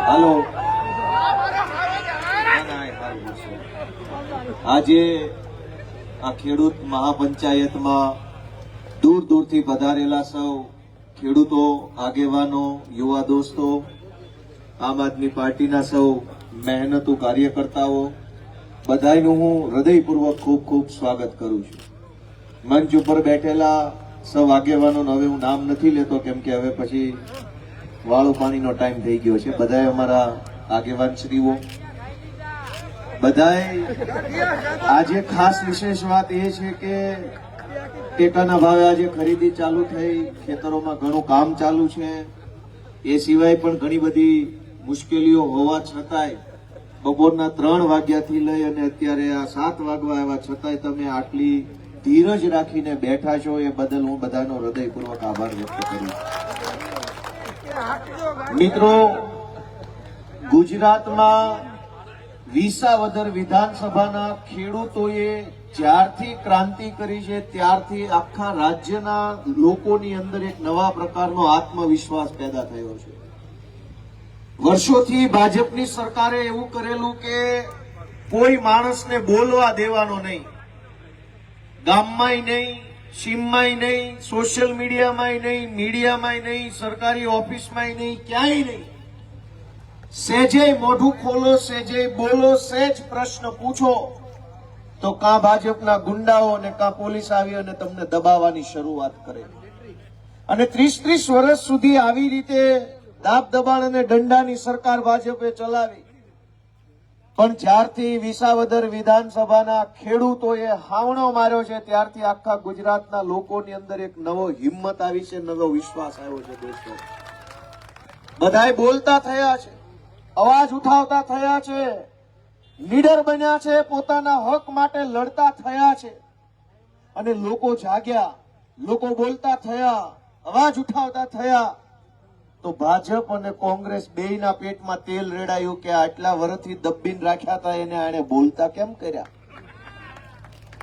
હાલો આજે આ ખેડૂત મહાપંચાયતમાં દૂર દૂરથી પધારેલા સૌ ખેડૂતો, આગેવાનો, યુવા દોસ્તો, આમ આદમી પાર્ટીના સૌ મહેનતુ કાર્યકર્તાઓ બધાયનું હું હૃદયપૂર્વક ખૂબ ખૂબ સ્વાગત કરું છું. મંચ ઉપર બેઠેલા સૌ આગેવાનોનું હવે હું નામ નથી લેતો, કેમ કે હવે પછી વાળું પાણીનો ટાઈમ થઈ ગયો છે. બધાય અમારા આગેવાન શ્રીઓ, બધાય આજે ખાસ વિશેષ વાત એ છે કે ટેકાના ભાવે આજે ખરીદી ચાલુ થઈ, ખેતરોમાં ઘણું કામ ચાલુ છે. એ સિવાય પણ ઘણી બધી મુશ્કેલીઓ હોવા છતાંય બપોરના 3 વાગ્યાથી લઈ અને અત્યારે આ 7 વાગવા આવ્યા છતાંય તમે આટલી ધીરજ રાખીને બેઠા છો, એ બદલ હું બધાનો હૃદયપૂર્વક આભાર વ્યક્ત કરું. મિત્રો, ગુજરાતમાં વિસાવદર વિધાનસભાના ખેડૂતોએ જ્યારથી ક્રાંતિ કરી છે ત્યારથી આખા રાજ્યના લોકોની અંદર એક નવા પ્રકારનો આત્મવિશ્વાસ પેદા થયો છે. વર્ષોથી ભાજપની સરકારે એવું કરેલું કે કોઈ માણસને બોલવા દેવાનો નહીં, ગામમાંય નહીં, સીમમાંય નહીં, સોશિયલ મીડિયામાંય નહીં, મીડિયામાંય નહીં, સરકારી ઓફિસમાંય નહીં, ક્યાંય નહીં. સેજે મોઢું ખોલો, સેજે બોલો, સેજ પ્રશ્ન પૂછો તો કાં ભાજપના ગુંડાઓ અને કાં પોલીસ આવી અને તમને દબાવવાની શરૂઆત કરે. અને 30-30 વર્ષ સુધી આવી રીતે દાબ દબાણ અને દંડાની સરકાર ભાજપે ચલાવી. પણ જ્યારથી વિસાવદર વિધાનસભાના ખેડૂતોએ હાવણો માર્યો છે ત્યારથી આખા ગુજરાતના લોકોની અંદર એક નવો હિંમત આવી છે, નવો વિશ્વાસ આવ્યો છે. દોસ્તો, બધાય બોલતા થયા છે, અવાજ ઉઠાવતા થયા છે, નીડર બન્યા છે, પોતાના હક માટે લડતા થયા છે. અને લોકો જાગ્યા, લોકો બોલતા થયા, અવાજ ઉઠાવતા થયા. તો ભાજપ અને કોંગ્રેસ બેયના પેટમાં તેલ રેડાયું કે આટલા વર્ષથી દબીને રાખ્યા હતા એને આને બોલતા કેમ કર્યા.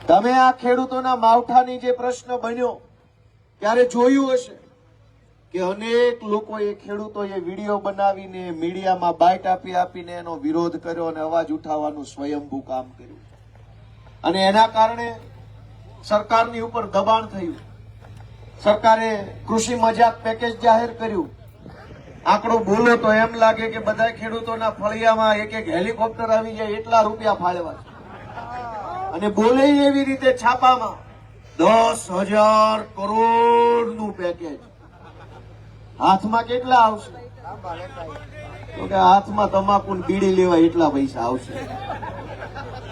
તમે આ ખેડૂતોના માવઠાની જે પ્રશ્ન બન્યો ત્યારે જોયું હશે કે અનેક લોકોએ, ખેડૂતોએ વિડીયો બનાવીને મીડિયામાં બાઇટ આપીને એનો વિરોધ કર્યો અને અવાજ ઉઠાવવાનું સ્વયંભૂ કામ કર્યું. અને એના કારણે સરકારની ઉપર દબાણ થયું. સરકારે કૃષિ મજાક પેકેજ જાહેર કર્યું. આંકડો બોલો તો એમ લાગે કે બધા ખેડૂતોના ફળિયામાં એક હેલિકોપ્ટર આવી જાય એટલા રૂપિયા ફાળવ્યા છે. અને બોલે એવી રીતે છાપામાં 10,000 કરોડનું પેકેજ. હાથમાં કેટલા આવશે? તો કે હાથમાં તમાકુ બીડી લેવાય એટલા પૈસા આવશે.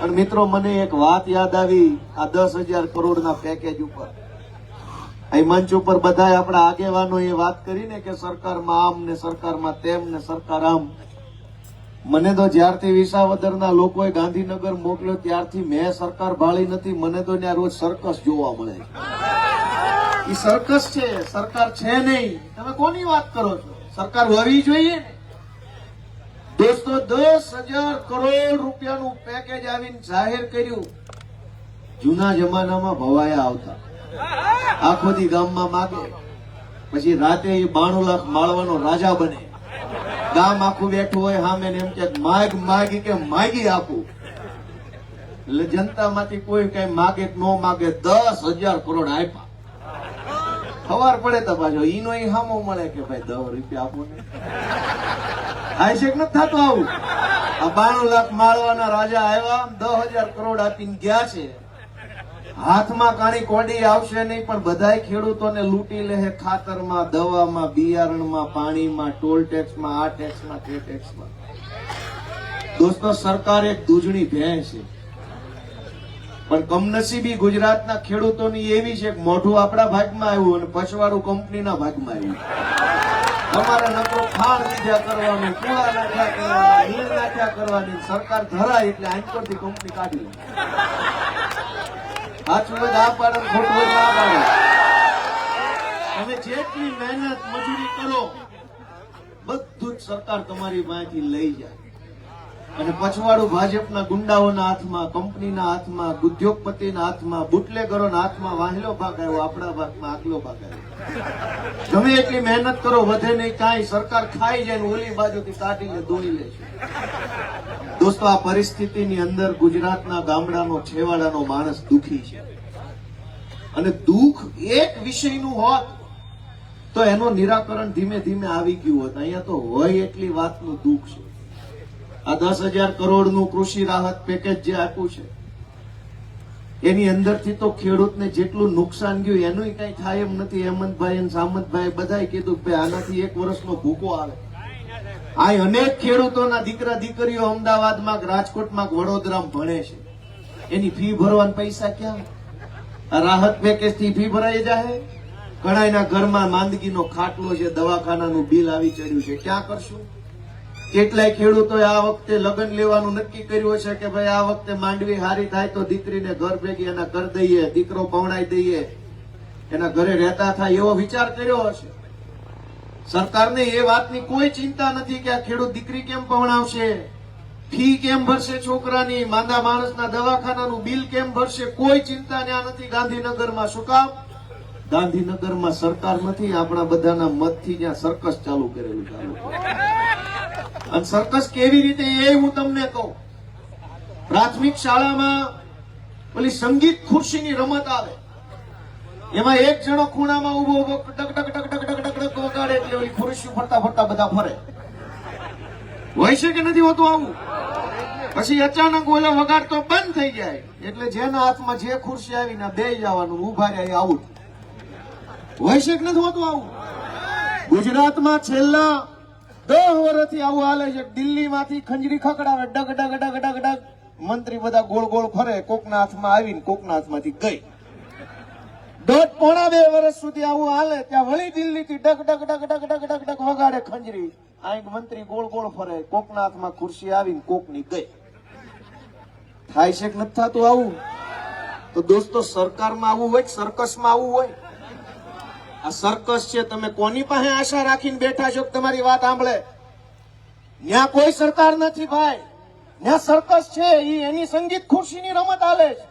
પણ મિત્રો, મને એક વાત યાદ આવી આ 10,000 કરોડના પેકેજ ઉપર. અહીં મંચ ઉપર બધા આપણા આગેવાનો એ વાત કરીને કે સરકારમાં આમ ને સરકારમાં તેમ ને સરકાર આમ. મને તો જ્યારથી વિસાવદરના લોકોએ ગાંધીનગર મોકલ્યો ત્યારથી મેં સરકાર ભાળી નથી. મને તો ત્યાં રોજ સર્કસ જોવા મળે છે. એ સર્કસ છે, સરકાર છે નહીં. તમે કોની વાત કરો છો? સરકાર હોવી જોઈએ ને. દોસ્તો, 10,000 કરોડ રૂપિયાનું પેકેજ આવીને જાહેર કર્યું. જૂના જમાનામાં ભવાયા આવતા, આખો દી ગામમાં માગે, પછી રાતે એ 92 લાખ માળવાનો રાજા બને. ગામ આખું બેઠું હોય સામે એમ કે માગી કે માગી આપું. એટલે જનતામાંથી કોઈ કઈ માગે કે ન માગે 10,000 કરોડ આપ્યા. ખબર પડે તો પાછો ઈનો ઈ હામો મળે કે ભાઈ 10 રૂપિયા આપો ને. થાય છે કે નથી થતું આવું? આ 92 લાખ માળવાના રાજા આવ્યા, 10,000 કરોડ આપીને ગયા છે. હાથમાં કાણી કોડી આવશે નહીં, પણ બધાય ખેડૂતોને લૂંટી લે. ખાતરમાં, દવામાં, બિયારણમાં, પાણીમાં, ટોલ ટેક્સમાં, આ ટેક્સમાં, તે ટેક્સમાં. દોસ્તો, સરકાર એક દૂધણી ભેંસ છે. પણ કમનસીબી ગુજરાતના ખેડૂતોની એવી છે કે મોઢું આપણા ભાગમાં આવ્યું અને પછવાડું કંપનીના ભાગમાં આવ્યું. તમારે નકરો ખાણ દીધા કરવાનું, કુળા નાખ્યા કરવાના, નીર નાખ્યા કરવાની. સરકાર ધરાય એટલે આંચકોરથી કંપની કાઢી લે. સાચું હોય આ પાડે, ખોટું હોય આ પાડે. તમે જેટલી મહેનત મજૂરી કરો બધું જ સરકાર તમારી પાસેથી લઈ જાય. અને પછવાડું ભાજપના ગુંડાઓના હાથમાં, કંપનીના હાથમાં, ઉદ્યોગપતિના હાથમાં, બુટલેગરોના હાથમાં વાહેલો ભાગ આવ્યો, આપણા ભાગમાં આગલો ભાગ આવ્યો. ગમે એટલી મહેનત કરો વધે નહીં કાંઈ, સરકાર ખાઈ જાય ને ઓલી બાજુથી કાઢીને દોડી લે છે. દોસ્તો, આ પરિસ્થિતિની અંદર ગુજરાતના ગામડાનો છેવાડાનો માણસ દુખી છે. અને દુઃખ એક વિષયનું હોત તો એનું નિરાકરણ ધીમે ધીમે આવી ગયું હોત. અહીંયા તો હોય એટલી વાતનું દુઃખ છે. આ 10,000 કરોડનું કૃષિ રાહત પેકેજ જે આપ્યું છે એની અંદરથી તો ખેડૂતને જેટલું નુકસાન ગયું એનું કઈ થાય એમ નથી. હેમંતભાઈ અને સામંતભાઈ બધાએ કીધું કે આનાથી 1 વર્ષનો ભૂકો આવે. આ અનેક ખેડૂતોના દીકરા દીકરીઓ અમદાવાદમાં, રાજકોટમાં, વડોદરામાં ભણે છે. એની ફી ભરવાના પૈસા ક્યાં? આ રાહત પેકેજ થી ફી ભરાઈ જાય. ઘણાના ઘરમાં માંદગીનો ખાટલો છે, દવાખાનાનું બિલ આવી ચડ્યું છે, ક્યાં કરશું? કેટલાય ખેડૂતોએ આ વખતે લગ્ન લેવાનું નક્કી કર્યું છે કે ભાઈ આ વખતે માંડવી હારી થાય તો દીકરીને ઘર ભેગી એના કર દઈએ, દીકરો પવણાઈ દઈએ, એના ઘરે રહેતા થાય એવો વિચાર કર્યો હશે. સરકારને એ વાતની કોઈ ચિંતા નથી કે આ ખેડૂત દીકરી કેમ પવણાવશે, ફી કેમ ભરશે છોકરાની, માંદા માણસના દવાખાનાનું બિલ કેમ ભરશે, કોઈ ચિંતા ત્યાં નથી ગાંધીનગરમાં. શું કામ? ગાંધીનગરમાં સરકાર નથી, આપણા બધાના મતથી ત્યાં સર્કસ ચાલુ કરેલું ચાલુ. અને સર્કસ કેવી રીતે એ હું તમને કહું. પ્રાથમિક શાળામાં ઓલી સંગીત ખુરશીની રમત આવે, એમાં એક જણો ખૂણામાં ઉભો ઉભો ટક ટક ટક ટક ટક ટક ટક વગાડે એટલે ઓલી ખુરશી ફરતા ફરતા બધા ફરે. હોય છે કે નથી હોતું આવું? પછી અચાનક ઓલો વગાડતો બંધ થઈ જાય એટલે જેના હાથમાં જે ખુરશી આવીને બેસી જવાનું, ઉભા રહ્યા, આવું હોય છે કે નથી હોતું આવું? ગુજરાતમાં છેલ્લા 10 વર્ષથી આવું હાલે છે. દિલ્હીમાંથી ખંજરી ખકડાવે, ડગ ડગ ડગ ડગ ડગ, મંત્રી બધા ગોળ ગોળ ફરે, કોકના હાથમાં આવીને કોકના હાથમાંથી ગઈ. 1.5-2 વર્ષ સુધી આવું હાલે. ત્યાં વળી દિલ્હીથી ડગ ડગ ડગ ડગ ડગ ડગ ડગ વગાડે ખંજરી, અહીં મંત્રી ગોળ ગોળ ફરે, કોકના હાથમાં ખુરશી આવીને કોકની ગઈ. થાય છે કે નથી થતું આવું? તો દોસ્તો, સરકારમાં આવું હોય, સર્કસમાં આવું હોય. આ સર્કસ છે. તમે કોની પાસે આશા રાખીને બેઠા છો કે તમારી વાત સાંભળે? ત્યાં કોઈ સરકાર નથી ભાઈ, ત્યાં સર્કસ છે. એની સંગીત ખુરશીની રમત હાલે છે.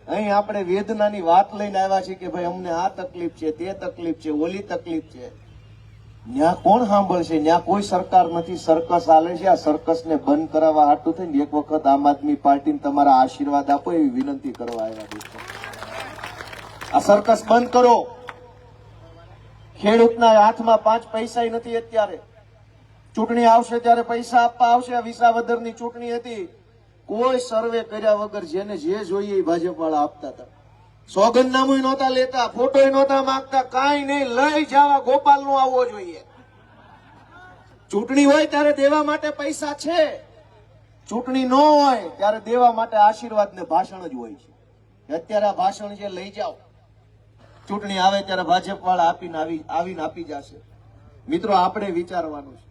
અહીં આપણે વેદનાની વાત લઈને આવ્યા છીએ કે ભાઈ અમને આ તકલીફ છે, તે તકલીફ છે, ઓલી તકલીફ છે. ત્યાં કોણ સાંભળશે? ત્યાં કોઈ સરકાર નથી, સર્કસ હાલે છે. આ સર્કસને બંધ કરાવવા હાટું થઈને એક વખત આમ આદમી પાર્ટીને તમારા આશીર્વાદ આપો એવી વિનંતી કરવા આવ્યા. આ સર્કસ બંધ કરો. ખેડૂતના હાથમાં 5 પૈસા નથી અત્યારે. ચૂંટણી આવશે ત્યારે પૈસા આપવા આવશે. આ વિસાવદરની ચૂંટણી હતી, કોઈ સર્વે કર્યા વગર જેને જે જોઈએ એ ભાજપ વાળા આપતા હતા. સોગંદનામું નહોતા લેતા, ફોટો નહોતા માંગતા, કાંઈ નહીં. લઈ જવા ગોપાલ નો આવવો જોઈએ. ચૂંટણી હોય ત્યારે દેવા માટે પૈસા છે, ચૂંટણી ન હોય ત્યારે દેવા માટે આશીર્વાદ ને ભાષણ જ હોય છે. અત્યારે આ ભાષણ છે, લઈ જાઓ. ચૂંટણી આવે ત્યારે ભાજપ વાળા આવીને આપી જશે. મિત્રો, આપણે વિચારવાનું છે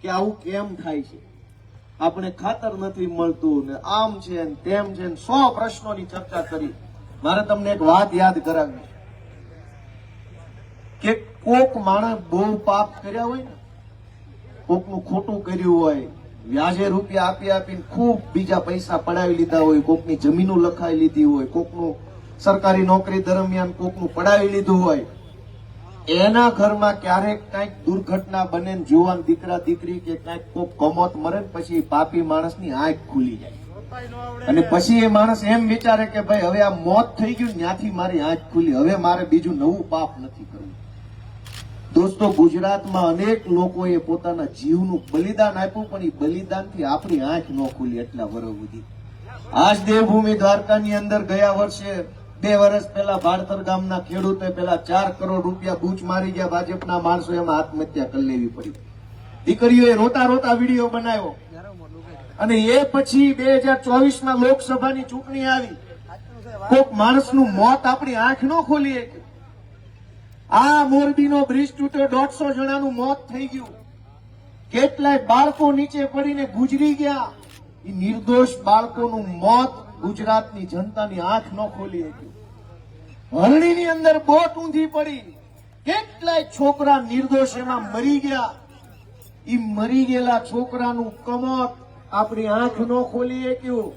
કે આવું કેમ થાય છે. આપણે ખાતર નથી મળતું ને આમ છે ને તેમ છે ને 100 પ્રશ્નોની ચર્ચા કરી. મારે તમને એક વાત યાદ કરાવવી કે કોક માણસ બહુ પાપ કર્યા હોય ને, કોકનું ખોટું કર્યું હોય, વ્યાજે રૂપિયા આપી આપીને ખૂબ બીજા પૈસા પડાવી લીધા હોય, કોકની જમીનો લખાઈ લીધી હોય, કોકનું સરકારી નોકરી દરમિયાન કોકનું પડાવી લીધું હોય, એના ઘરમાં ક્યારેક કઈક દુર્ઘટના બને, જુવાન દીકરા દીકરી કે કઈક કોક કમોત મરે, પછી પાપી માણસની આંખ ખુલી જાય અને પછી એ માણસ એમ વિચારે કે ભાઈ હવે આ મોત થઈ ગયું, ત્યાંથી મારી આંખ ખુલી, હવે મારે બીજું નવું પાપ નથી કરવું. દોસ્તો, ગુજરાતમાં અનેક લોકોએ પોતાના જીવનું બલિદાન આપ્યું, પણ એ બલિદાનથી આપણી આંખ ન ખુલી એટલા વર્ષ સુધી. આજ દેવભૂમિ દ્વારકાની અંદર ગયા વર્ષે 2 વર્ષ પહેલા ભાડતર ગામના ખેડૂતે પેલા 4 કરોડ રૂપિયા બૂચ મારી ગયા ભાજપના માણસો, એમાં આત્મહત્યા કરી લેવી પડી. દીકરીઓએ રોતા રોતા વિડીયો બનાવ્યો. અને એ પછી 2024માં લોકસભાની ચૂંટણી આવી, કોક માણસનું મોત આપણી આંખ ન ખોલી. આ મોરબીનો બ્રિજ તૂટ્યો, 150 જણાનું મોત થઈ ગયું, કેટલાય બાળકો નીચે પડીને ગુજરી ગયા. એ નિર્દોષ બાળકોનું મોત ગુજરાતની જનતાની આંખ ન ખોલી હતી. હરણીની અંદર બોટ ઊંધી પડી, કેટલાય છોકરા નિર્દોષ એમાં મરી ગયા. એ મરી ગયેલા છોકરાનું કમોત આપણી આંખ ન ખોલીએ ક્યું?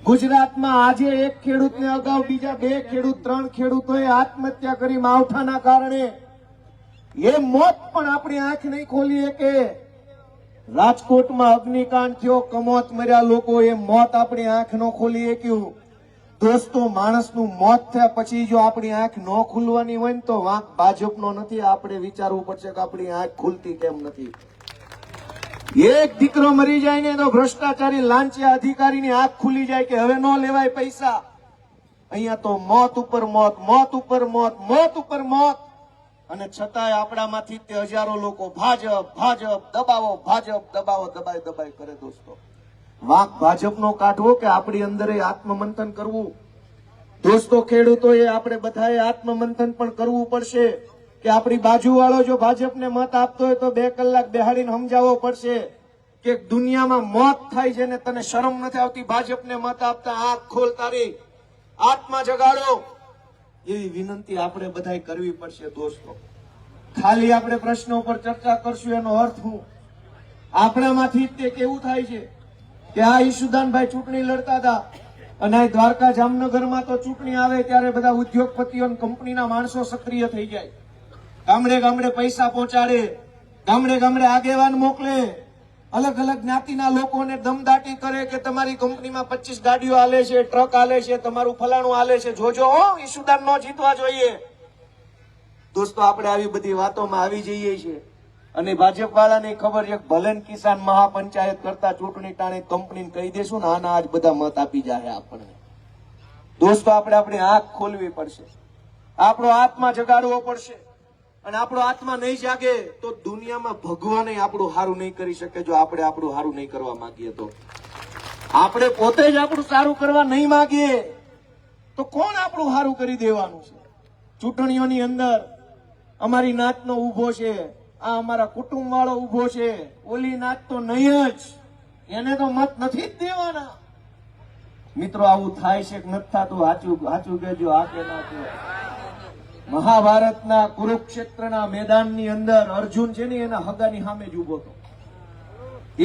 ગુજરાતમાં આજે એક ખેડૂતને અગાઉ બીજા 2 ખેડૂત 3 ખેડૂતોએ આત્મહત્યા કરી માવઠાના કારણે. એ મોત પણ આપણી આંખ નહીં ખોલીએ કે રાજકોટમાં અગ્નિકાંડ થયો, કમોત મર્યા લોકો, એ મોત આપણી આંખ ન ખોલીએ ક્યું? દોસ્તો, માણસનું મોત થયા પછી જો આપણી આંખ ન ખુલવાની હોય ને તો વાંક ભાજપનો નથી. આપણે વિચારવું પડશે કે આપણી આંખ ખુલતી કેમ નથી. એક દીકરો મરી જાય ને તો ભ્રષ્ટાચારી લાંચિયા અધિકારીની આંખ ખુલી જાય કે હવે ન લેવાય પૈસા. અહીંયા તો મોત ઉપર મોત, મોત ઉપર મોત, મોત ઉપર મોત. અને છતાંય આપણામાંથી તે હજારો લોકો ભાજપ ભાજપ દબાવો, ભાજપ દબાવો, દબાઈ કરે. દોસ્તો, વાંક ભાજપનો કાઢવો કે આપણી અંદર આત્મમંથન કરવું? દોસ્તો, ખેડૂતોએ આપણે બધાએ આત્મમંથન પણ કરવું પડશે કે આપણી બાજુવાળો જો ભાજપને મત આપતો હોય તો 2 કલાક બેહાડીને સમજાવવો પડશે કે દુનિયામાં મોત થાય છે ને તને શરમ નથી આવતી ભાજપને મત આપતા? આંખ ખોલ, તારી આત્મા જગાડો, એવી વિનંતી આપણે બધાએ કરવી પડશે. દોસ્તો, ખાલી આપણે પ્રશ્નો પર ચર્ચા કરશું એનો અર્થ શું? આપણામાંથી તે કેવું થાય છે કે આ ઈશુદાનભાઈ ચૂંટણી લડતા હતા અને આ દ્વારકા જામનગરમાં તો ચૂંટણી આવે ત્યારે બધા ઉદ્યોગપતિઓ કંપનીના માણસો સક્રિય થઈ જાય, ગામડે ગામડે પૈસા પહોંચાડે, ગામડે ગામડે આગેવાન મોકલે, અલગ અલગ જ્ઞાતિના લોકોને દમદાટી કરે કે તમારી કંપનીમાં 25 ગાડીઓ આલે છે, ટ્રક આલે છે, તમારું ફલાણું આલે છે, જોજો હો ઈશુદાન નો જીતવા જોઈએ. દોસ્તો, આપણે આવી બધી વાતોમાં આવી જઈએ છીએ અને ભાજપ વાળાને ખબર છે કે ભલે કિસાન મહાપંચાયત કરતા ચૂંટણી ટાણે કંપનીને કહી દેશું ને આના આજ બધા મત આપી જાય આપણને. દોસ્તો, આપણે આપણી આંખ ખોલવી પડશે, આપણો આત્મા જગાડવો પડશે. અને આપણો આત્મા નહીં જાગે તો દુનિયામાં ભગવાન આપણું સારું નહીં કરી શકે. જો આપણે આપણું સારું નહીં કરવા માંગીએ તો, આપણે પોતે જ આપણું સારું કરવા નહીં માંગીએ તો કોણ આપણું સારું કરી દેવાનું છે? ચૂંટણીઓની અંદર અમારી નાતનો ઉભો છે, આ અમારા કુટુંબ વાળો ઉભો છે, ઓલી નાત તો નહીં જ, એને તો મત નથી જ દેવાના. મિત્રો, આવું થાય છે કે નથી થતું? સાચું કહેજો, આ કે ના કહો. મહાભારતના કુરુક્ષેત્રના મેદાનની અંદર અર્જુન છે ને એના હગાની સામે જ ઉભો હતો.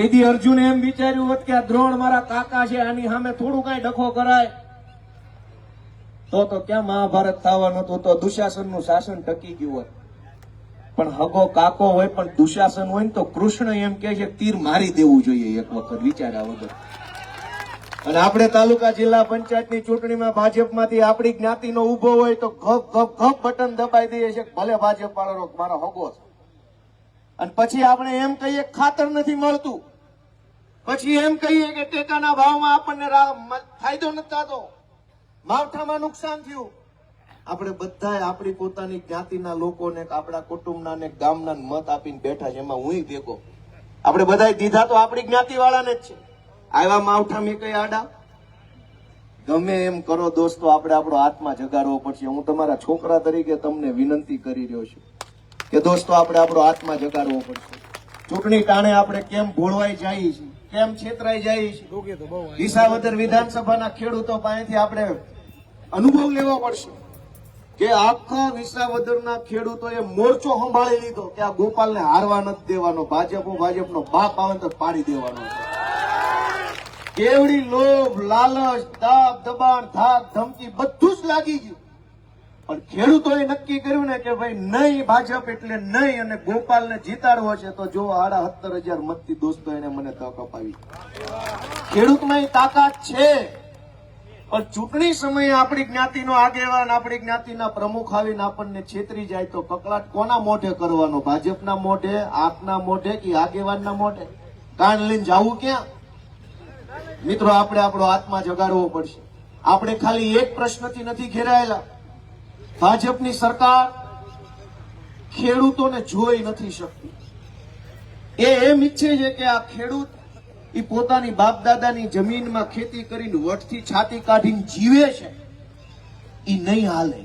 એથી અર્જુને એમ વિચાર્યું હોત કે આ દ્રોણ મારા કાકા છે, આની સામે થોડું કઈ ડખો કરાય તો ક્યાં મહાભારત થવાનું હતું, તો દુશાસનનું શાસન ટકી ગયું હોત. પણ હગો કાકો હોય પણ દુશાસન હોય ને તો કૃષ્ણ એમ કે છે તીર મારી દેવું જોઈએ એક વખત વિચાર્યા વગર. અને આપણે તાલુકા જિલ્લા પંચાયતની ચૂંટણીમાં ભાજપમાંથી આપણી જ્ઞાતિનો ઉભો હોય તો ઘપ ઘપ ઘપ બટન દબાઈ દઈએ છે ભલે ભાજપ વાળો મારો હગો છે. અને પછી આપણે એમ કહીએ ખાતર નથી મળતું, પછી એમ કહીએ કે ટેકાના ભાવમાં આપણને ફાયદો નથી થતો, માવઠામાં નુકસાન થયું. આપણે બધા આપણી પોતાની જ્ઞાતિના લોકોને, આપણા કુટુંબના ને ગામના મત આપીને બેઠા છે, એમાં હું ભેગો. આપણે બધા દીધા તો આપણી જ્ઞાતિ વાળાને જ છે. આવ્યા માવઠા મેં કઈ આડા? ગમે એમ કરો દોસ્તો, આપણે આપણો આત્મા જગાડવો પડશે. હું તમારા છોકરા તરીકે તમને વિનંતી કરી રહ્યો છું કે દોસ્તો, આપણે આપણો આત્મા જગાડવો પડશે. ચૂંટણી ટાણે આપણે કેમ ભોળવાઈ જઈએ છીએ, કેમ છેતરાઈ જઈએ છીએ. વિસાવદર વિધાનસભાના ખેડૂતો પાસેથી આપણે અનુભવ લેવો પડશે કે આખા વિસાવદરના ખેડૂતોએ મોરચો સંભાળી લીધો કે આ ગોપાલને હારવા નથી દેવાનો, ભાજપનો બાપ આવે તો પાડી દેવાનો છે. કેવડી લોભ, લાલચ, દાબ દબાણ, ધાક ધમકી બધું જ લાગી ગયું. પણ ખેડૂતોએ નક્કી કર્યું ને કે ભાઈ નહીં, ભાજપ એટલે નહીં, અને ગોપાલને જીતાડવો છે તો જો 17,500 મતથી દોસ્તો એને મને તક અપાવી. ખેડૂતમાં તાકાત છે. પણ ચૂંટણી સમયે આપણી જ્ઞાતિનો આગેવાન, આપણી જ્ઞાતિના પ્રમુખ આવીને આપણને છેતરી જાય તો કકળાટ કોના મોઢે કરવાનો? ભાજપના મોઢે, આપના મોઢે કે આગેવાનના મોઢે? કાન લઈને જવું ક્યાં? મિત્રો, આપણે આપણો આત્મા જગાડવો પડશે. આપણે ખાલી એક પ્રશ્નથી નથી ઘેરાયેલા. ભાજપની સરકાર ખેડૂતોને જોઈ નથી શકતી. એ એમ ઈચ્છે છે કે આ ખેડૂત એ પોતાની બાપ દાદાની જમીનમાં ખેતી કરીને વટથી છાતી કાઢીને જીવે છે, એ નહીં હાલે.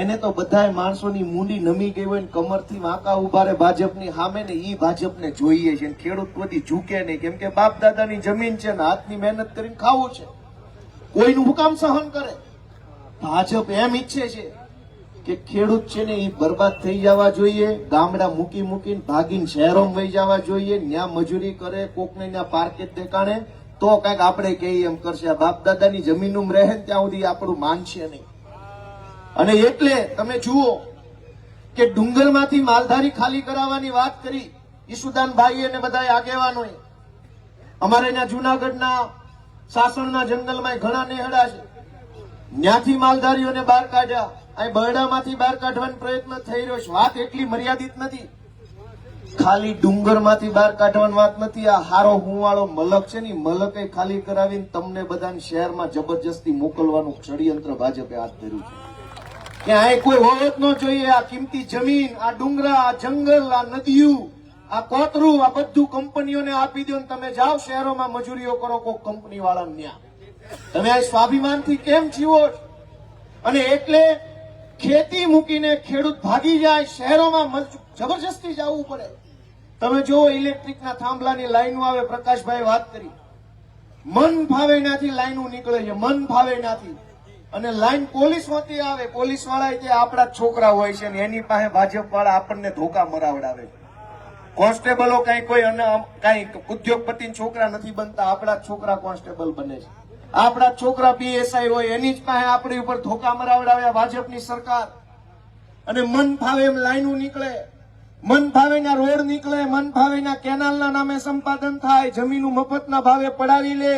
એને તો બધા માણસોની મૂંડી નમી ગઈ હોય ને કમરથી વાંકા ઉભા રહે ભાજપની સામે ને ઈ ભાજપને જોઈએ છે. ખેડૂત કોઈ ઝૂકે નહીં, કેમ કે બાપ દાદાની જમીન છે ને હાથની મહેનત કરીને ખાવું છે. કોઈનું હુકામ સહન કરે? ભાજપ એમ ઈચ્છે છે કે ખેડૂત છે ને એ બરબાદ થઈ જવા જોઈએ, ગામડા મૂકી મૂકીને ભાગીને શહેરોમાં વહી જવા જોઈએ, ન્યા મજૂરી કરે, કોકને ન્યા પાર્કે દેખાણે તો કઈક આપણે કહીએ એમ કરશે. આ બાપ દાદાની જમીનમાં રહે ને ત્યાં સુધી આપણું માનશે નહીં. અને એટલે તમે જુઓ કે ડુંગરમાંથી માલધારી ખાલી કરાવવાની વાત કરી ઈસુદાનભાઈ અને બધા આગેવાનોએ. અમારે ત્યાં જુનાગઢના સાસણના જંગલમાં ઘણા નેહડા છે, ત્યાંથી માલધારીઓને બહાર કાઢ્યા. અહીં બરડામાંથી બહાર કાઢવાનો પ્રયત્ન થઈ રહ્યો છે. વાત એટલી મર્યાદિત નથી, ખાલી ડુંગરમાંથી બહાર કાઢવાની વાત નથી. આ હારો હુંવાળો મલક છે ને, મલકે ખાલી કરાવીને તમને બધાને શહેરમાં જબરજસ્તી મોકલવાનું ષડયંત્ર ભાજપે હાથ ધર્યું છે. કે અહીં કોઈ હોવો જ ન જોઈએ. આ કિંમતી જમીન, આ ડુંગરા, આ જંગલ, આ નદીઓ, આ કોતરું, આ બધું કંપનીઓને આપી દો. તમે જાઓ શહેરોમાં મજૂરીઓ કરો કોઈ કંપની વાળાને ન્યા. તમે આ સ્વાભિમાનથી કેમ જીવો છો? અને એટલે ખેતી મૂકીને ખેડૂત ભાગી જાય, શહેરોમાં જબરજસ્તી જવું પડે. તમે જો ઇલેક્ટ્રિકના થાંભલાની લાઈનો આવે, પ્રકાશભાઈ વાત કરી, મન ભાવે નાથી લાઈનો નીકળે છે, મન ભાવે નાથી. અને લાઈન પોલીસ માંથી આવે, પોલીસ વાળા તે આપણા છોકરા હોય છે ને એની પાસે ભાજપ વાળા આપણને ધોકા મરાવડાવે છે. કોન્સ્ટેબલો કઈ કોઈ કઈ ઉદ્યોગપતિ છોકરા નથી બનતા, આપણા છોકરા કોન્સ્ટેબલ બને છે. આપણા છોકરા પીએસઆઈ હોય, એની જ પાસે આપણી ઉપર ધોકા મરાવડાવ્યા ભાજપની સરકાર. અને મન ભાવે એમ લાઈનો નીકળે, મન ભાવેના રોડ નીકળે, મન ભાવેના કેનાલના નામે સંપાદન થાય, જમીનો મફતના ભાવે પડાવી લે.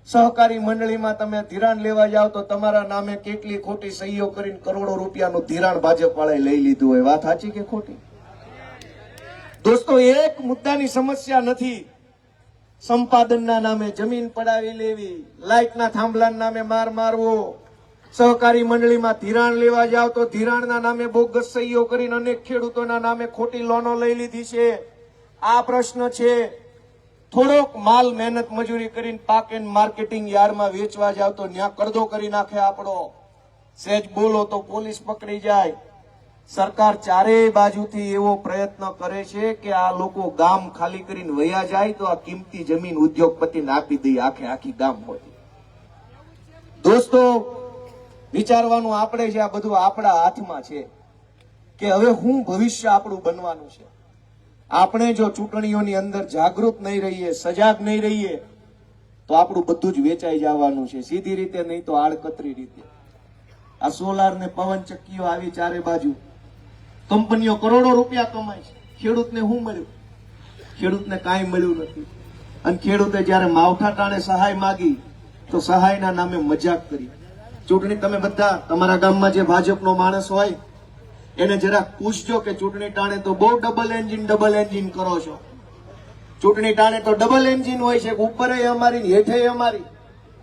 સહકારી મંડળીમાં તમે ધિરાણ લેવા જાવ તો તમારા નામે કેટલી ખોટી સહીઓ કરીને કરોડો રૂપિયાનું ધિરાણ ભાજપ વાળાએ લઈ લીધું હોય. વાત સાચી કે ખોટી? દોસ્તો, એક મુદ્દાની સમસ્યા નથી. સંપાદનના નામે જમીન પડાવી લેવી, લાઇટના થાંભલાના નામે માર મારવો, સહકારી મંડળીમાં ધિરાણ લેવા જાવ તો ધિરાણના નામે બોગસ સહીઓ કરીને અનેક ખેડૂતોના નામે ખોટી લોનો લઈ લીધી છે. આ પ્રશ્ન છે. થોડોક માલ મહેનત મજૂરી કરીને પાક એન્ડ માર્કેટિંગ યાર્ડમાં વેચવા જાવ તો ત્યાં કરદો કરી નાખે આપણો. સહેજ બોલો તો પોલીસ પકડી જાય. સરકાર ચારેય બાજુથી એવો પ્રયત્ન કરે છે કે આ લોકો ગામ ખાલી કરીને વયા જાય તો આ કિંમતી જમીન ઉદ્યોગપતિને આપી દઈએ, આખે આખી ગામ હોય. દોસ્તો, વિચારવાનું આપણે છે, આ બધું આપણા હાથમાં છે કે હવે હું ભવિષ્ય આપણું બનવાનું છે. આપણે જો ચૂંટણીઓની અંદર જાગૃત નહીં રહીએ, સજાગ નહીં રહીએ તો આપણું બધું જ વેચાઈ જવાનું છે. સીધી રીતે નહીં તો આડકતરી રીતે. આ સોલાર ને પવન ચક્કીઓ આવી ચારે બાજુ, કંપનીઓ કરોડો રૂપિયા કમાય છે. ખેડૂતને શું મળ્યું? ખેડૂતને કાંઈ મળ્યું નથી. અને ખેડૂતે જયારે માવઠા ટાણે સહાય માગી તો સહાયના નામે મજાક કરી. ચૂંટણી તમે બધા તમારા ગામમાં જે ભાજપનો માણસ હોય એને જરા પૂછજો કે ચૂંટણી ટાણે તો બહુ ડબલ એન્જિન કરો છો. ચૂંટણી ટાણે તો ડબલ એન્જિન હોય છે, ઉપર અમારી હેઠે અમારી.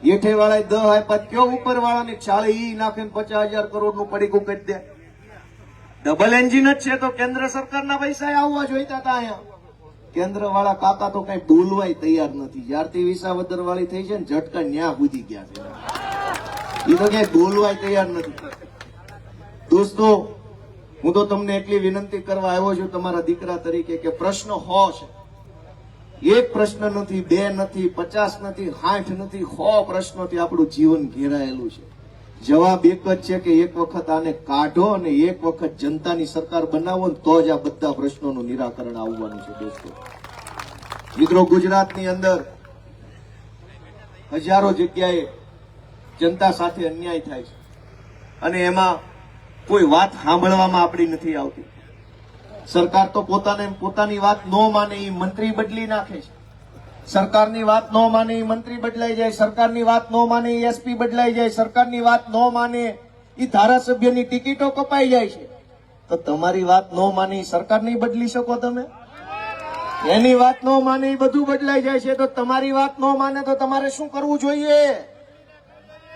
હેઠે વાળા 10 આપ્યા, કયો ઉપર વાળાની ચાલે ઈ નાખે 50,000 કરોડનું પડીકું કરી દે. ડબલ એન્જિન જ છે તો કેન્દ્ર સરકારના પૈસા આવવા જોઈતા હતા. અહીંયા કેન્દ્ર વાળા કાકા તો કઈ બોલવાય તૈયાર નથી. જ્યારથી વિસાવદર વાળી થઈ છે ને ઝટકા ન્યા બુજી ગયા છે, એ તો કઈ બોલવાય તૈયાર નથી. દોસ્તો, હું તો તમને એટલી વિનંતી કરવા આવ્યો છું તમારા દીકરા તરીકે કે પ્રશ્ન 100 છે. એક પ્રશ્ન નથી, 2 નથી, 50 નથી, 60 નથી, 100 પ્રશ્નોથી આપણું જીવન ઘેરાયેલું છે. જવાબ એક જ છે કે એક વખત આને કાઢો અને એક વખત જનતાની સરકાર બનાવો ને તો જ આ બધા પ્રશ્નોનું નિરાકરણ આવવાનું છે. દોસ્તો મિત્રો, ગુજરાતની અંદર હજારો જગ્યાએ જનતા સાથે અન્યાય થાય છે અને એમાં કોઈ વાત સાંભળવામાં આપણી નથી આવતી. સરકાર તો પોતાની વાત ન માને એ મંત્રી બદલી નાખે છે. સરકારની વાત ન માને એ મંત્રી બદલાઈ જાય, સરકારની વાત ન માને એ એસપી બદલાઈ જાય, સરકારની વાત ન માને એ ધારાસભ્યની ટિકિટો કપાઈ જાય છે. તો તમારી વાત ન માને એ સરકાર નહીં બદલી શકો તમે? એની વાત ન માને એ બધું બદલાઈ જાય છે. તો તમારી વાત ન માને તો તમારે શું કરવું જોઈએ?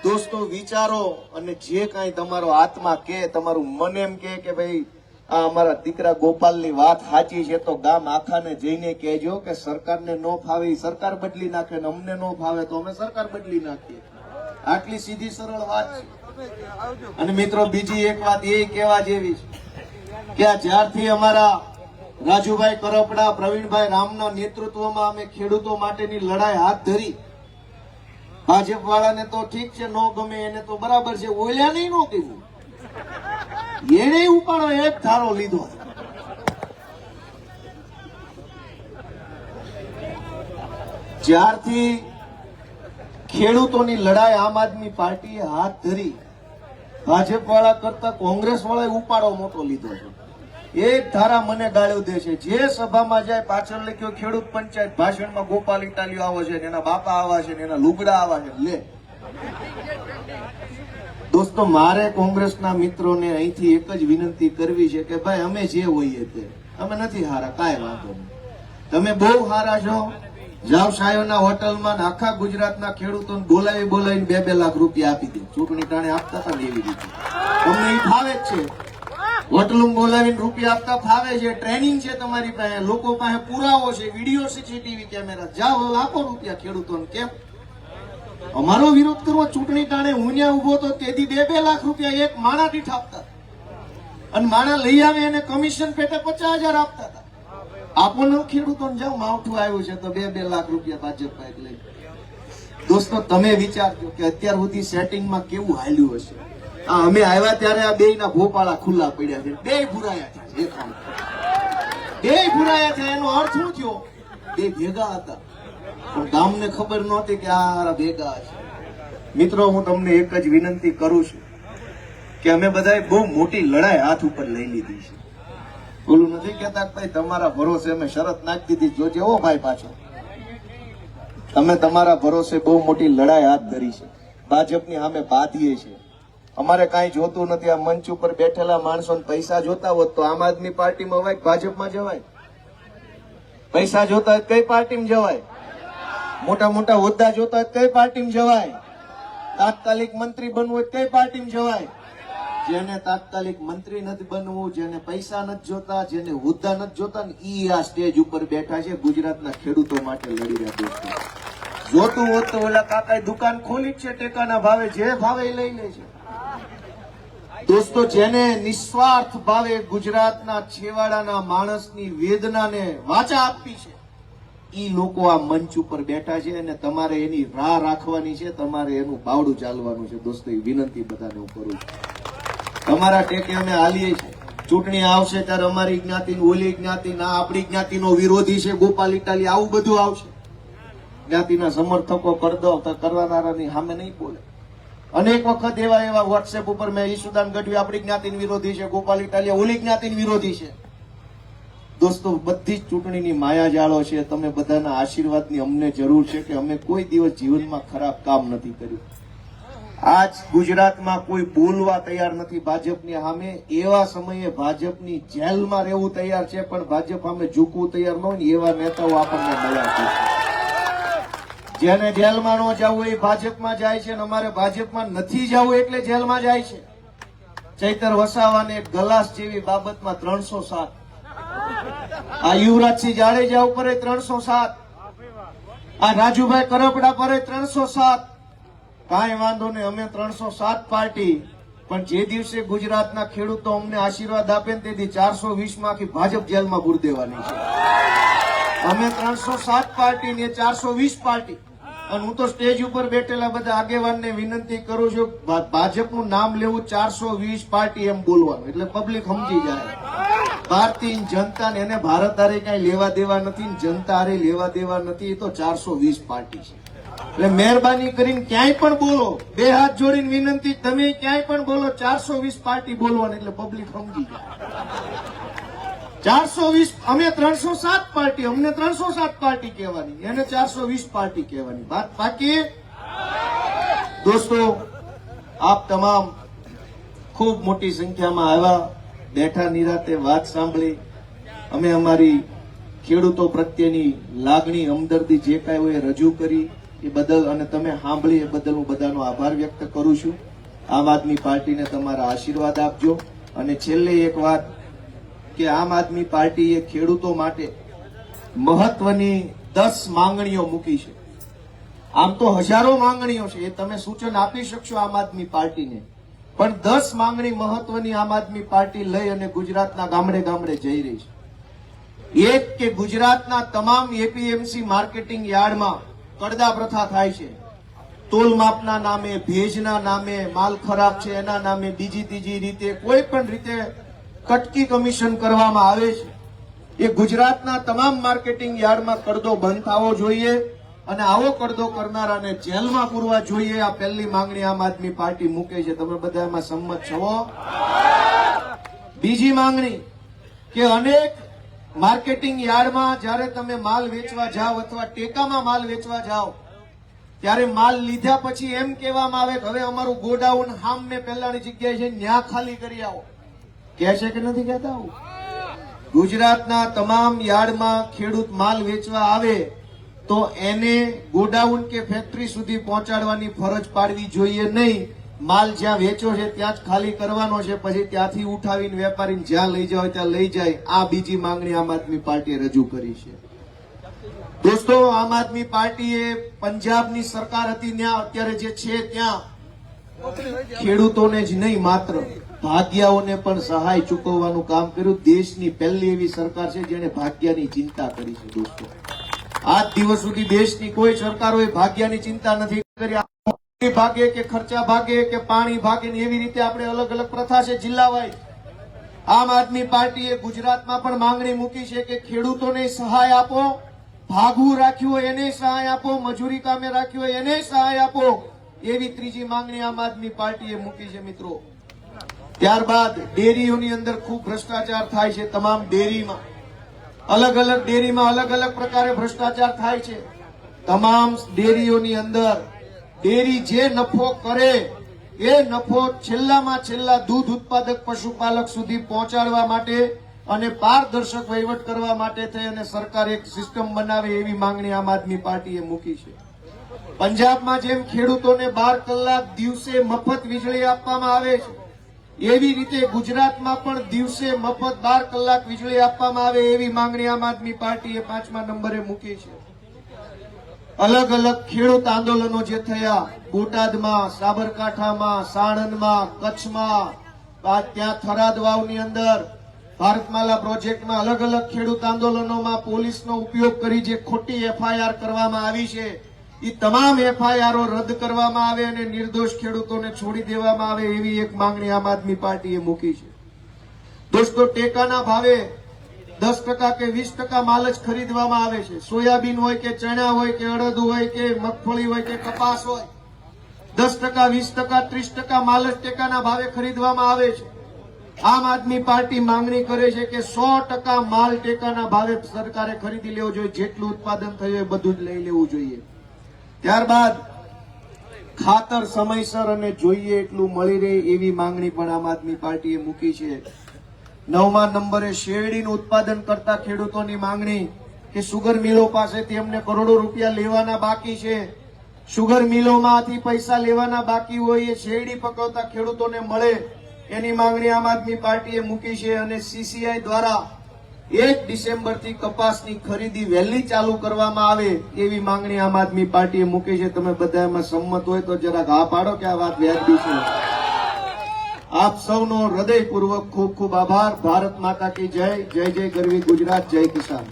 દોસ્તો, વિચારો અને જે કાંઈ તમારો આત્મા કે, તમારું મન એમ કે ભાઈ આ અમારા દીકરા ગોપાલની વાત સાચી છે, તો ગામ આખાને જઈને કહેજો કે સરકારને ન ફાવે સરકાર બદલી નાખે ને અમને ન ફાવે તો અમે સરકાર બદલી નાખીએ. આટલી સીધી સરળ વાત છે. અને મિત્રો, બીજી એક વાત એ કહેવા જેવી છે કે આ જ્યારથી અમારા રાજુભાઈ કરપડા, પ્રવીણભાઈ રામના નેતૃત્વમાં અમે ખેડૂતો માટેની લડાઈ હાથ ધરી, ભાજપ વાળાને તો ઠીક છે, ન ગમે એને તો બરાબર છે, ઓલ્યા નહીં ન કીધું. એને ઉપાડો એક ધારો લીધો. જ્યારથી ખેડૂતોની લડાઈ આમ આદમી પાર્ટીએ હાથ ધરી, ભાજપ વાળા કરતા કોંગ્રેસ વાળાએ ઉપાડો મોટો લીધો છે. એક ધારા મને ગાળ્યો દે છે. જે સભામાં જાય પાછળ લખ્યો ખેડૂત પંચાયત, ભાષણમાં ગોપાલ ઇટાલિયો આવે છે, એના બાપા આવા છે, એના લુગડા આવા છે. લે દોસ્તો, મારે કોંગ્રેસના મિત્રોને અહીંથી એક જ વિનંતી કરવી છે કે ભાઈ અમે જે હોઈએ તે, અમે નથી હારા, કાંઈ વાંધો નહીં. તમે બહુ હારા છો, જાવ સાયોના હોટલમાં આખા ગુજરાતના ખેડૂતોને બોલાવીને 2-2 લાખ રૂપિયા આપી દે. ચૂંટણી ટાણે આપતા હતા ને એવી રીતે. તમને એ ફાવે જ છે. હોટલું બોલાવીને રૂપિયા આપતા ફાવે છે. ટ્રેનિંગ છે તમારી પાસે, લોકો પાસે પુરાવો છે, વિડીયો, સીસીટીવી કેમેરા. જાઓ આપો રૂપિયા ખેડૂતોને. કેમ અમારો વિરોધ કરવો? ચૂંટણી ટાણે હું ત્યાં ઉભો તો તેથી 2-2 લાખ રૂપિયા એક માણા દીઠ આપતા, અને માણા લઈ આવે એને કમિશન પેટે 50,000 આપતા હતા. આપો ને ખેડૂતોને, જાઓ માવઠું આવ્યું છે તો 2-2 લાખ રૂપિયા ભાજપ પાસે લઈ. દોસ્તો, તમે વિચારજો કે અત્યાર સુધી સેટિંગમાં કેવું હાલ્યું હશે. અમે આવ્યા ત્યારે આ બેયના ભોપાળા ખુલ્લા પડ્યા છે. બે ભૂરાયા છે. બે ભૂરાયા છે. એનો અર્થ શું થયો? બે ભેગા હતા, પણ ગામને ખબર નહોતી કે આ ભેગા છે. મિત્રો, હું તમને એક જ વિનંતી કરું છું કે અમે બધાએ બહુ મોટી લડાઈ હાથ ઉપર લઈ લીધી છે. બોલું નથી કેતા ભાઈ તમારા ભરોસે અમે શરત નાખી દીધી, જોજે હો ભાઈ પાછો. તમે તમારા ભરોસે બહુ મોટી લડાઈ હાથ ધરી છે. ભાજપની સામે બાંધીએ છે. અમારે કાંઈ જોતું નથી. આ મંચ ઉપર બેઠેલા માણસોને પૈસા જોતા હોત તો આમ આદમી પાર્ટીમાં હોય, ભાજપમાં જવાય. પૈસા જોતા હોય કઈ પાર્ટીમાં જવાય? મોટા મોટા હોદ્દા જોતા હોય કઈ પાર્ટીમાં જવાય? તાત્કાલિક મંત્રી બનવું હોય કઈ પાર્ટીમાં જવાય? જેને તાત્કાલિક મંત્રી નથી બનવું, જેને પૈસા નથી જોતા, જેને હોદ્દા નથી જોતા ને ઈ આ સ્ટેજ ઉપર બેઠા છે, ગુજરાતના ખેડૂતો માટે લડી રહ્યા દોસ્તો. જોતું હોત તો ઓલા કાકાએ દુકાન ખોલી છે ટેકાના ભાવે, જે ભાવે લઈ લે છે. દોસ્તો, જેને નિસ્વાર્થ ભાવે ગુજરાતના છેવાડાના માણસની વેદનાને વાચા આપી છે, ઈ લોકો આ મંચ ઉપર બેઠા છે અને તમારે એની રાહ રાખવાની છે, તમારે એનું બાવડું ચાલવાનું છે. દોસ્તો, એ વિનંતી બધાને હું કરું છું. તમારા ટેકે અમે હાલીએ છીએ. ચૂંટણી આવશે ત્યારે અમારી જ્ઞાતિ, ઓલી જ્ઞાતિ, ના આપણી જ્ઞાતિનો વિરોધી છે ગોપાલ ઇટાલી, આવું બધું આવશે. જ્ઞાતિના સમર્થકો કરવાનારાની સામે નહીં બોલે. અનેક વખત એવા વોટ્સએપ ઉપર મેં ઈસુદાન ગઢવી આપણી જ્ઞાતિની વિરોધી છે, ગોપાલ ઇટાલિયા ઓલી જ્ઞાતિની વિરોધી છે. દોસ્તો, બધી જ ચૂંટણીની માયાજાળો છે. તમે બધાના આશીર્વાદની અમને જરૂર છે કે અમે કોઈ દિવસ જીવનમાં ખરાબ કામ નથી કર્યું. આજ ગુજરાતમાં કોઈ બોલવા તૈયાર નથી ભાજપની સામે. એવા સમયે ભાજપની જેલમાં રહેવું તૈયાર છે, પણ ભાજપ સામે ઝૂકવું તૈયાર ન હોય ને એવા નેતાઓ આપણને મળ્યા છે. જેને જેલમાં ન જવું એ ભાજપમાં જાય છે, અને અમારે ભાજપમાં નથી જવું એટલે જેલમાં જાય છે. ચૈતર વસાવાને ગલાસ જેવી બાબતમાં 307, આ યુવરાજસિંહ જાડેજા ઉપર 307, આ રાજુભાઈ કરપડા પર 307. કાંઈ વાંધો નહીં, અમે 307 પાર્ટી, પણ જે દિવસે ગુજરાતના ખેડૂતો અમને આશીર્વાદ આપે ને તેથી 420 માંથી ભાજપ જેલમાં પૂર દેવાની છે. અમે 307 પાર્ટી ને 420 પાર્ટી. અને હું તો સ્ટેજ ઉપર બેઠેલા બધા આગેવાનને વિનંતી કરું છું, ભાજપનું નામ લેવું 420 પાર્ટી એમ બોલવાનું, એટલે પબ્લિક સમજી જાય. ભારતીય જનતા એને ભારત હારે કઈ લેવા દેવા નથી, જનતા હારે લેવા દેવા નથી. એ તો 420 પાર્ટી છે. એટલે મહેરબાની કરીને ક્યાંય પણ બોલો, બે હાથ જોડીને વિનંતી, તમે ક્યાંય પણ બોલો 420 પાર્ટી બોલવાની, એટલે પબ્લિક સમજી જાય. 420, અમે 307 પાર્ટી, અમને 307 પાર્ટી કહેવાની, એને 420 પાર્ટી કહેવાની. બાકી દોસ્તો, આપ તમામ ખૂબ મોટી સંખ્યામાં આવ્યા, બેઠા નિરાતે વાત સાંભળી. અમે અમારી ખેડૂતો પ્રત્યેની લાગણી, હમદર્દી જે કાંઈ હોય એ રજૂ કરી એ બદલ, અને તમે સાંભળી એ બદલ હું બધાનો આભાર વ્યક્ત કરું છું. આમ આદમી પાર્ટીને તમારા આશીર્વાદ આપજો. અને છેલ્લે એક વાત કે આમ આદમી પાર્ટીએ ખેડૂતો માટે મહત્વની 10 માંગણીઓ મૂકી છે. આમ તો હજારો માંગણીઓ છે, એ તમે સૂચન આપી શકશો આમ આદમી પાર્ટીને, પણ 10 માંગણી મહત્વની આમ આદમી પાર્ટી લઈ અને ગુજરાતના ગામડે ગામડે જઈ રહી છે. એક કે ગુજરાતના તમામ એપીએમસી માર્કેટિંગ યાર્ડમાં કડદા પ્રથા થાય છે. તોલ માપના નામે, ભેજના નામે, માલ ખરાબ છે એના નામે, બીજી ત્રીજી રીતે કોઈ પણ રીતે કટકી કમિશન કરવામાં આવે છે. એ ગુજરાતના તમામ માર્કેટિંગ યાર્ડમાં કરદો બંધ થવો જોઈએ અને આવો કરદો કરનારાને જેલમાં પૂરવા જોઈએ. આ પહેલી માંગણી આમ આદમી પાર્ટી મૂકે છે. તમે બધા એમાં સંમત છો? બીજી માંગણી કે અનેક માર્કેટિંગ યાર્ડમાં જ્યારે તમે માલ વેચવા જાઓ અથવા ટેકામાં માલ વેચવા જાઓ ત્યારે માલ લીધા પછી એમ કહેવામાં આવે કે હવે અમારું ગોડાઉન સામે પહેલાની જગ્યાએ છે ન્યા ખાલી કરી આવો. કહે છે કે નથી કહેતા? ગુજરાતના તમામ યાર્ડમાં ખેડૂત માલ વેચવા આવે તો એને ગોડાઉન કે ફેક્ટરી સુધી પહોંચાડવાની ફરજ પાડવી જોઈએ નહીં. માલ જ્યાં વેચો છે ત્યાં જ ખાલી કરવાનો છે, પછી ત્યાંથી ઉઠાવીને વેપારીને જ્યાં લઈ જાવ ત્યાં લઈ જાય. આ બીજી માંગણી આમ આદમી પાર્ટીએ રજૂ કરી છે. દોસ્તો, આમ આદમી પાર્ટીએ પંજાબની સરકાર હતી ત્યાં અત્યારે જે છે ત્યાં ખેડૂતોને જ નહીં માત્ર ભાગ્યાઓને પણ સહાય ચૂકવવાનું કામ કર્યું. દેશની પહેલી એવી સરકાર છે જેને ભાગ્યાની ચિંતા કરી છે. દોસ્તો, આજ દિવસ સુધી દેશની કોઈ સરકારોએ ભાગ્યાની ચિંતા નથી કરી. ભાગે કે ખર્ચા ભાગે કે પાણી ભાગે એવી રીતે આપણે અલગ અલગ પ્રથા છે જિલ્લાવાઇઝ. આમ આદમી પાર્ટીએ ગુજરાતમાં પણ માંગણી મૂકી છે કે ખેડૂતોને સહાય આપો, ભાગવું રાખ્યું હોય એને સહાય આપો, મજૂરી કામે રાખ્યું હોય એને સહાય આપો. એવી ત્રીજી માંગણી આમ આદમી પાર્ટીએ મૂકી છે. મિત્રો, ત્યારબાદ ડેરીઓની અંદર ખૂબ ભ્રષ્ટાચાર થાય છે. તમામ ડેરીમાં અલગ અલગ ડેરીમાં અલગ અલગ પ્રકારે ભ્રષ્ટાચાર થાય છે. તમામ ડેરીઓની અંદર ડેરી જે નફો કરે એ નફો છેલ્લામાં છેલ્લા દૂધ ઉત્પાદક પશુપાલક સુધી પહોંચાડવા માટે અને પારદર્શક વહીવટ કરવા માટે થઈ અને સરકાર એક સિસ્ટમ બનાવે એવી માંગણી આમ આદમી પાર્ટીએ મૂકી છે. પંજાબમાં જેમ ખેડૂતોને 12 કલાક દિવસે મફત વીજળી આપવામાં આવે છે, એવી રીતે ગુજરાતમાં પણ દિવસે મફત 12 કલાક વીજળી આપવામાં આવે એવી માંગણી આમ આદમી પાર્ટીએ 5મા નંબરે મૂકી છે. અલગ અલગ ખેડૂત આંદોલનો જે થયા બોટાદમાં, સાબરકાંઠામાં, સાણંદમાં, કચ્છમાં, ત્યાં થરાદ વાવની અંદર ભારતમાલા પ્રોજેક્ટમાં અલગ અલગ ખેડૂત આંદોલનોમાં પોલીસનો ઉપયોગ કરી જે ખોટી એફઆઈઆર કરવામાં આવી છે એ તમામ એફઆઈઆરો રદ કરવામાં આવે અને નિર્દોષ ખેડૂતોને છોડી દેવામાં આવે એવી એક માંગણી આમ આદમી પાર્ટીએ મૂકી છે. દોસ્તો, ટેકાના ભાવે 10% કે 20% માલ જ ખરીદવામાં આવે છે. સોયાબીન હોય કે ચણા હોય કે અડદ હોય કે મગફળી હોય કે કપાસ હોય, 10%, 20%, 30% માલ જ ટેકાના ભાવે ખરીદવામાં આવે છે. આમ આદમી પાર્ટી માંગણી કરે છે કે 100% માલ ટેકાના ભાવે સરકારે ખરીદી લેવો જોઈએ. જેટલું ઉત્પાદન થયું એ બધું જ લઈ લેવું જોઈએ. ત્યારબાદ ખાતર સમયસર અને જોઈએ એટલું મળી રહે એવી માંગણી પણ આમ આદમી પાર્ટીએ મૂકી છે. 9મા નંબરે શેરડીનું ઉત્પાદન કરતા ખેડૂતોની માંગણી કે સુગર મિલો પાસેથી એમને કરોડો રૂપિયા લેવાના બાકી છે. સુગર મિલોમાંથી પૈસા લેવાના બાકી હોય એ શેરડી પકવતા ખેડૂતોને મળે એની માંગણી આમ આદમી પાર્ટીએ મૂકી છે. અને સીસીઆઈ દ્વારા 1 ડિસેમ્બરથી કપાસની ખરીદી વહેલી ચાલુ કરવામાં આવે એવી માંગણી આમ આદમી પાર્ટીએ મૂકી છે. તમે બધા એમાં સંમત હોય તો જરાક હા પાડો કે આ વાત વ્યાજબી છે. આપ સૌનો હૃદયપૂર્વક ખૂબ ખૂબ આભાર. ભારત માતા કી જય. જય જય ગરવી ગુજરાત. જય કિસાન.